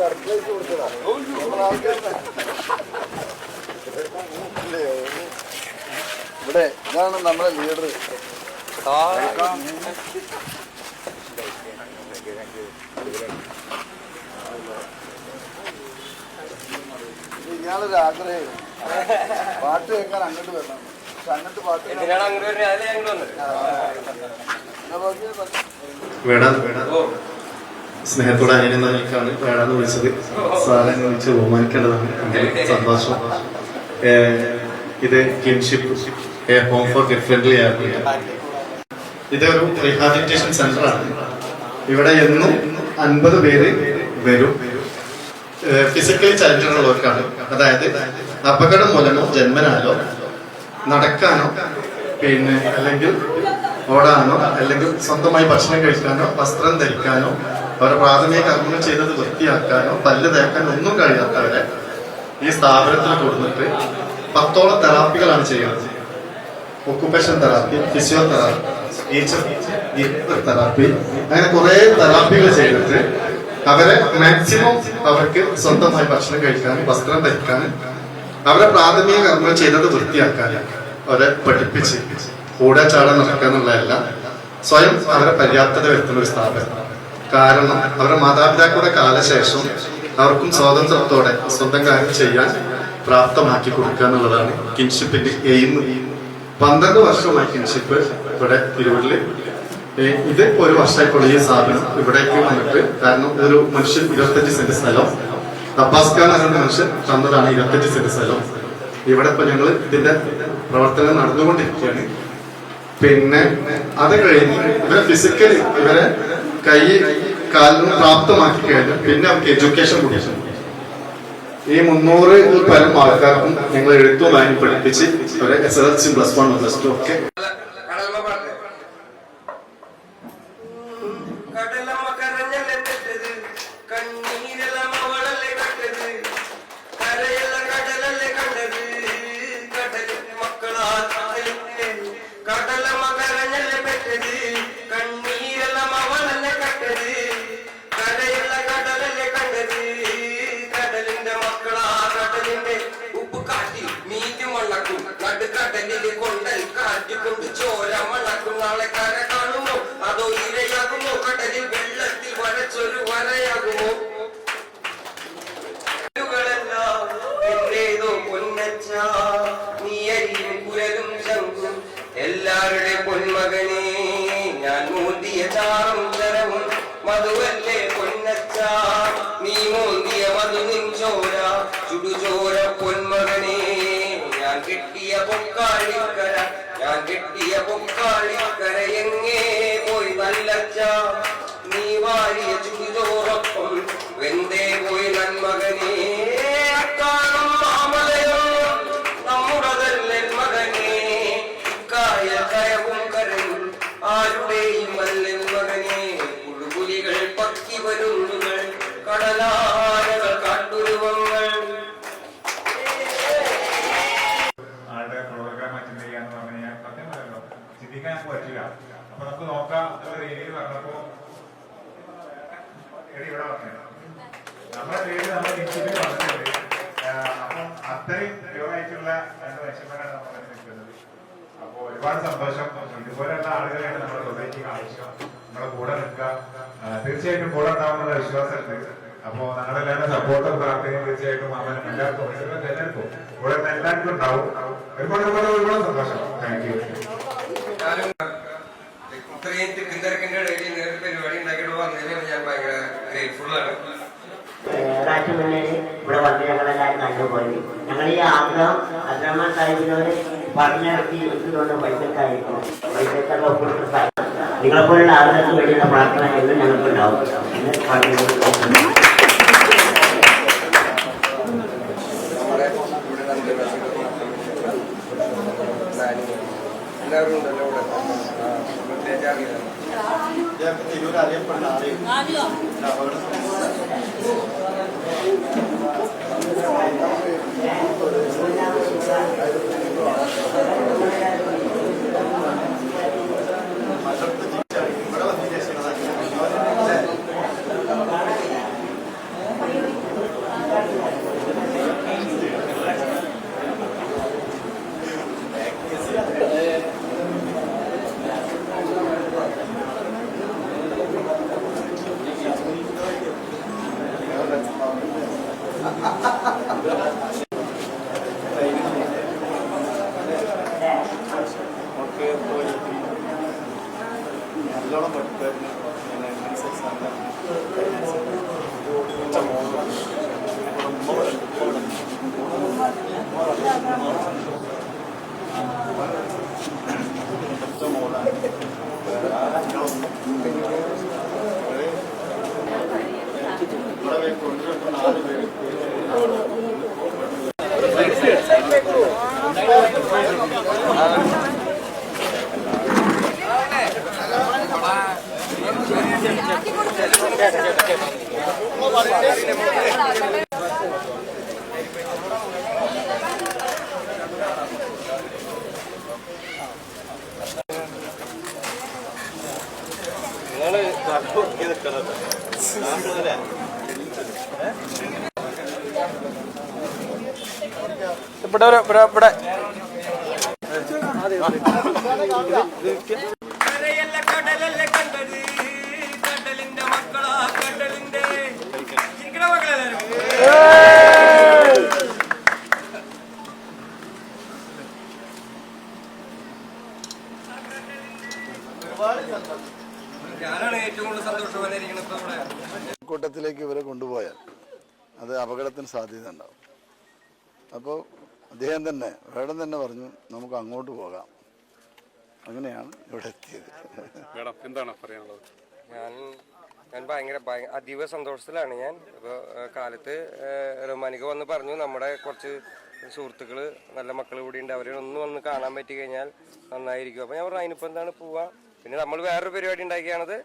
Surprise കൊടുത്തതാ ഇവിടെ. ഇതാണ് നമ്മളെ ലീഡർ. ഇയാളൊരു ആഗ്രഹം പാട്ട് കേൾക്കാൻ അങ്ങോട്ട് വരണം. പക്ഷെ അങ്ങോട്ട് പാട്ട് സ്നേഹത്തോടെ അനിയനെ നൽകാണ് വേണമെന്ന് വിളിച്ചത്. സാറിനെ വിളിച്ച് ബഹുമാനിക്കേണ്ടതാണ്. സന്തോഷം. ഇത് kinship a home for get friendly app. ഇതൊരു റീഹാബിലിറ്റേഷൻ സെന്റർ ആണ്. ഇവിടെ എന്നും 50 പേര് വരും. ഫിസിക്കലി ചലഞ്ചർ ഉള്ളവർക്കാണ്. അതായത് അപകടം മൂലമോ ജന്മനാലോ നടക്കാനോ അല്ലെങ്കിൽ ഓടാനോ അല്ലെങ്കിൽ സ്വന്തമായി ഭക്ഷണം കഴിക്കാനോ വസ്ത്രം ധരിക്കാനോ അവരുടെ പ്രാഥമിക കർമ്മങ്ങൾ ചെയ്തത് വൃത്തിയാക്കാനോ പല്ല് തേക്കാനോ ഒന്നും കഴിയാത്തവരെ ഈ സ്ഥാപനത്തിൽ കൊടുത്തിട്ട് 10ഓളം തെറാപ്പികളാണ് ചെയ്യുന്നത്. Occupation therapy, physiotherapy, teacher therapy, അങ്ങനെ കുറെ തെറാപ്പികൾ ചെയ്തിട്ട് അവരെ മാക്സിമം അവർക്ക് സ്വന്തമായി ഭക്ഷണം കഴിക്കാനും വസ്ത്രം ധരിക്കാനും അവരെ പ്രാഥമിക കർമ്മങ്ങൾ ചെയ്തത് വൃത്തിയാക്കാനും അവരെ പഠിപ്പിച്ച് കൂടെ ചാടാൻ നടക്കാന്നുള്ളതല്ല, സ്വയം അവരെ പര്യാപ്തത വരുത്തുന്ന ഒരു സ്ഥാപനം. കാരണം അവരുടെ മാതാപിതാക്കളുടെ കാലശേഷം അവർക്കും സ്വാതന്ത്ര്യത്തോടെ സ്വന്തം കാര്യം ചെയ്യാൻ പ്രാപ്തമാക്കി കൊടുക്കുക എന്നുള്ളതാണ് കിൻഷിപ്പിന്റെ എയിം. 12 വർഷമായി കിൻഷിപ്പ് ഇവിടെ തിരൂരില്. ഇത് 1 വർഷമായിട്ടുള്ള ഈ സ്ഥാപനം ഇവിടേക്ക് വന്നിട്ട്, കാരണം ഒരു മനുഷ്യൻ 25 സെന്റ് സ്ഥലം അബ്ബാസ് ഖാൻ എന്ന മനുഷ്യൻ തന്നതാണ്. 25 സെന്റ് സ്ഥലം ഇവിടെ ഇപ്പൊ ഞങ്ങൾ ഇതിന്റെ പ്രവർത്തനം നടന്നുകൊണ്ടിരിക്കുകയാണ്. പിന്നെ അത് കഴിഞ്ഞ് ഇവരെ ഫിസിക്കലി ഇവരെ കൈ കാലിനും പ്രാപ്തമാക്കി കഴിഞ്ഞു. പിന്നെ അവർക്ക് എഡ്യൂക്കേഷൻ കൊടുക്കും. ഈ 300 പരം ആൾക്കാർക്കും ഞങ്ങൾ എഴുത്തും വായന പഠിപ്പിച്ച് അവരെ SSLC +1 +2 ഒക്കെ ചോര മണക്കും. നാളെ കര കാണുമോ അതോ ഇരയാകുമോ? കടലിൽ വെള്ളത്തിൽ വരച്ചൊരു വരയാകുമോ? എന്നേതോ പൊന്നച്ച നീ അരിയും കുരലും ശങ്കും എല്ലാവരുടെ പൊന്മകനെ ഞാൻ മൂന്തിയ ചാറും ചരവും മധുവല്ലേ പൊന്നച്ച നീ മൂന്തിയ മധു നിൻ ചോര ചുടുചോര പൊന്മകനെ ഞാൻ കിട്ടിയ പൊക്കാളിക്കര എങ്ങേ പോയി നല്ലച്ച നീ വാഴിയ ചുടിതോറൊപ്പം വെന്തേ പോയി നന്മകനെ അക്കാലം മാമലയോ നമ്മുടതല്ലേ മകനെ കായ കയവും കരയും ആരുടെയും അല്ലൻ മകനെ കുടുകുലികൾ പക്കി വരുന്നുകൾ കടലാനകൾ കാട്ടുരുവങ്ങൾ ചിന്തിക്കാൻ പറ്റില്ല. അപ്പൊ നമുക്ക് നോക്കാം. രീതിയിൽ പറഞ്ഞപ്പോ ഇവിടെ പറഞ്ഞത് നമ്മുടെ പേര് നമ്മുടെ ഇൻസ്റ്റിറ്റ്യൂട്ടിൽ വന്നിട്ടുണ്ട്. അപ്പം അത്രയും പ്യുവറായിട്ടുള്ള 2 മനുഷ്യന്മാരാണ് നമ്മൾ നിൽക്കുന്നത്. അപ്പൊ ഒരുപാട് സന്തോഷം. ഇതുപോലെയുള്ള ആളുകളെയാണ് നമ്മുടെ സൊസൈറ്റിക്ക് ആവശ്യം. നമ്മളെ കൂടെ നിൽക്കുക. തീർച്ചയായിട്ടും കൂടെ ഉണ്ടാവുന്നുള്ള വിശ്വാസമുണ്ട്. അപ്പോ ഞങ്ങളെല്ലാവരുടെ സപ്പോർട്ടും പ്രാർത്ഥനയും തീർച്ചയായിട്ടും എല്ലാവർക്കും തെരഞ്ഞെടുക്കും കൂടെ എല്ലാവർക്കും ഉണ്ടാവും. ഒരുപാട് സന്തോഷം. Thank you. ഇത്രയും തിരക്കിന്റെ ഇടയിൽ നേരത്തെ പരിപാടി ഉണ്ടാക്കിയിട്ട് വന്നതിന് ഞാൻ ഭയങ്കര ഗ്രേറ്റ്ഫുള്ളാണ്. ഒരാഴ്ച മുന്നേ ഇവിടെ വന്ന് ഞങ്ങളെല്ലാവരും കണ്ടുപോയി. ഞങ്ങൾ ഈ ആഗ്രഹം അബ്ദുറഹ്മാൻ സാഹിബിനോട് പറഞ്ഞിറക്കി ഇട്ടുകൊണ്ട് പൈസക്കായിരിക്കും. പൈസക്കൊക്കെ ഒപ്പിട്ട് നിങ്ങളെപ്പോലുള്ള ആഗ്രഹത്തിന് വേണ്ടിയുള്ള പ്രാർത്ഥന എന്നും ഞങ്ങൾക്കുണ്ടാവും എന്ന് പറഞ്ഞു. എല്ലാവരും ഉണ്ടല്ലോ ഇവിടെ. പ്രത്യേകിച്ച് തിരൂർ അറിയപ്പെടുന്ന ഇവിടെ കൂട്ടത്തിലേക്ക് ഇവരെ കൊണ്ടുപോയാൽ അത് അപകടത്തിന് സാധ്യത ഉണ്ടാവും. അപ്പോൾ അദ്ദേഹം തന്നെ വേടൻ തന്നെ പറഞ്ഞു നമുക്ക് അങ്ങോട്ട് പോകാം. അങ്ങനെയാണ് ഇവിടെ എത്തിയത്. എന്താണ് പറയാനുള്ളത്? ഞാൻ ഭയങ്കര അതീവ സന്തോഷത്തിലാണ്. ഞാൻ ഇപ്പോൾ കാലത്ത് റഹ്മാനിക്ക് വന്ന് പറഞ്ഞു നമ്മുടെ കുറച്ച് സുഹൃത്തുക്കൾ നല്ല മക്കൾ കൂടി ഉണ്ട്, അവരെ ഒന്ന് വന്ന് കാണാൻ പറ്റി കഴിഞ്ഞാൽ നന്നായിരിക്കും. അപ്പോൾ ഞാൻ പറഞ്ഞു അതിനിപ്പോൾ എന്താണ് പോവാ. പിന്നെ നമ്മൾ വേറൊരു പരിപാടി ഉണ്ടാക്കിയാണത്.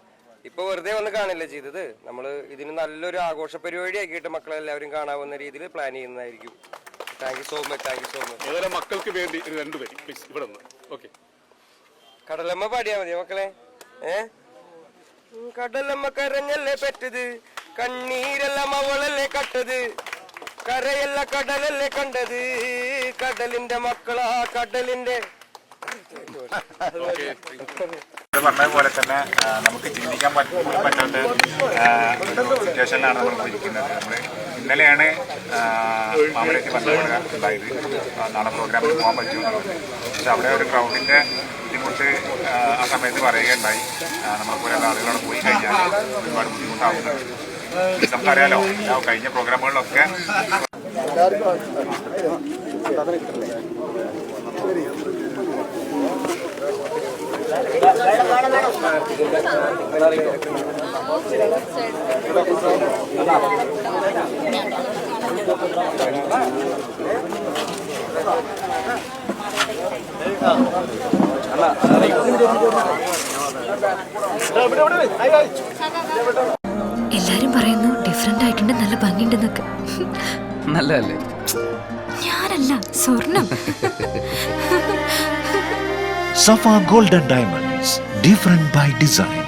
ഇപ്പോൾ വെറുതെ വന്ന് കാണില്ല ചെയ്തത്, നമ്മൾ ഇതിന് നല്ലൊരു ആഘോഷ പരിപാടി ആക്കിയിട്ട് മക്കളെല്ലാവരും കാണാവുന്ന രീതിയിൽ പ്ലാൻ ചെയ്യുന്നതായിരിക്കും. Thank you so much. മക്കൾക്ക് വേണ്ടി രണ്ടുപേരും പ്ലീസ് ഇവിടെ ഓക്കെ. കടലമ്മ പാടിയാ മതി മക്കളെ. കടലമ്മ കരഞ്ഞല്ലേ പെറ്റത്, കണ്ണീരെല്ലാം അവളല്ലേ കട്ടത്, കരയല്ല കടലല്ലേ കണ്ടത്, കടലിന്റെ മക്കളാ കടലിന്റെ. പറഞ്ഞ പോലെ തന്നെ നമുക്ക് ചിന്തിക്കാൻ പറ്റാത്ത ഒരു സിറ്റുവേഷനിലാണ് നമ്മൾ ഇരിക്കുന്നത്. നമ്മൾ ഇന്നലെയാണ് മാമലേക്ക് ബന്ധപ്പെടുക ഉണ്ടായത്, നാളെ പ്രോഗ്രാമിൽ പോകാൻ പറ്റുമെന്നുള്ളത്. പക്ഷെ അവിടെ ഒരു ക്രൗഡിൻ്റെ ബുദ്ധിമുട്ട് ആ സമയത്ത് പറയുകയുണ്ടായി. നമ്മളെപ്പോലെയുള്ള ആളുകളോട് പോയി കഴിഞ്ഞാൽ ഒരുപാട് ബുദ്ധിമുട്ടാവുന്നുണ്ട്. നമുക്കറിയാലോ, കഴിഞ്ഞ പ്രോഗ്രാമുകളിലൊക്കെ എല്ലാരും പറയുന്നു ഡിഫറെന്റ് ആയിട്ടുണ്ട്, നല്ല ഭംഗിയുണ്ടെന്നൊക്കെ. നല്ലതല്ലേ? ഞാനല്ല, സ്വർണം. Safa Gold and Diamonds, different by design.